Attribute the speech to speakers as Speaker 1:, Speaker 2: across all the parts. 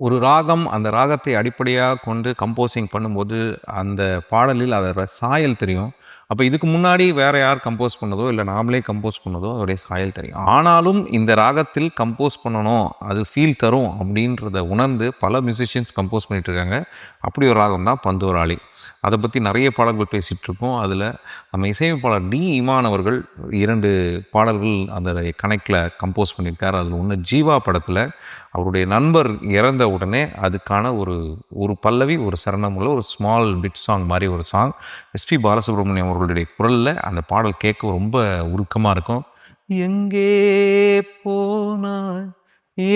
Speaker 1: ஒரு ராகம், அந்த ராகத்தை அடிப்படையாக கொண்டு கம்போஸிங் பண்ணும்போது, அந்த பாடலில் அதோட சாயல் தெரியும். அப்ப இதுக்கு முன்னாடி வேற யார் கம்போஸ் பண்ணதோ, இல்ல நாமளே கம்போஸ் பண்ணதோ அதோடைய சாயல் தெரியும். ஆனாலும் இந்த ராகத்தில் கம்போஸ் பண்ணணும், அது ஃபீல் தரும் அப்படின்றத உணர்ந்து பல மியூசிஷியன்ஸ் கம்போஸ் பண்ணிட்டு இருக்காங்க. அப்படி ஒரு ராகம் தான் பந்துவராளி. அத பத்தி நெறைய பாடல்கள் பேசிட்டு இருக்கோம். அதுல நம்ம இசையமைப்பாளர் டி. இமான் அவர்கள் 2 பாடல்கள் அந்த கனெக்ட்ல கம்போஸ் பண்ணியிருக்காரு. அதுல ஒண்ணு ஜீவா படத்துல அவருடைய நண்பர் இறந்த உடனே அதுக்கான ஒரு பல்லவி, ஒரு சரணம் உள்ள ஒரு ஸ்மால் பிட் சாங் மாரி ஒரு சாங். எஸ்பி பாலசுப்ரமணியம் அவர்களுடைய குரல்ல அந்த பாடல் கேட்க ரொம்ப உருக்கமா இருக்கும். எங்கே போனாய்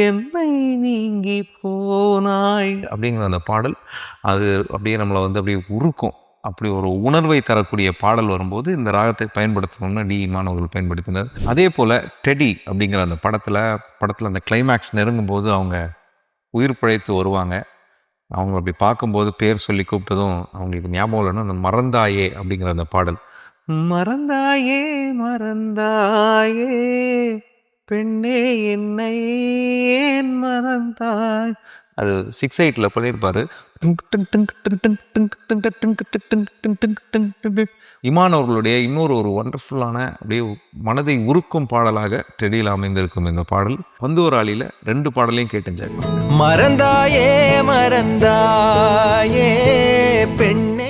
Speaker 1: என்னை நீங்கி போனாய் அப்படிங்கிற அந்த பாடல், அது அப்படியே நம்மள வந்து அப்படியே உருக்கும். அப்படி ஒரு உணர்வை தரக்கூடிய பாடல் வரும்போது இந்த ராகத்தை பயன்படுத்தணும்னு டி. இமான் அவர்கள் பயன்படுத்தினார். அதே போல டெடி அப்படிங்கிற அந்த படத்துல அந்த கிளைமேக்ஸ் நெருங்கும்போது அவங்க உயிர் பிழைத்து வருவாங்க. அவங்க அப்படி பார்க்கும்போது பேர் சொல்லி கூப்பிட்டதும் அவங்களுக்கு ஞாபகம் இல்லைன்னா அந்த மறந்தாயே அப்படிங்கிற அந்த பாடல். மறந்தாயே மறந்தாயே பெண்ணே என்னை ஏன் மறந்தாய். அது 6/8ல பண்ணியிருப்பாரு. இமான் அவர்களுடைய இன்னொரு ஒரு வண்டர்ஃபுல்லான அப்படியே மனதை உருக்கும் பாடலாக டெடியில் அமைந்திருக்கும் இந்த பாடல். பந்துவராளியில 2 பாடலையும் கேட்டு என்ஜாய் பண்ணுங்க.
Speaker 2: மறந்தாயே மறந்தாயே பெண்ணே.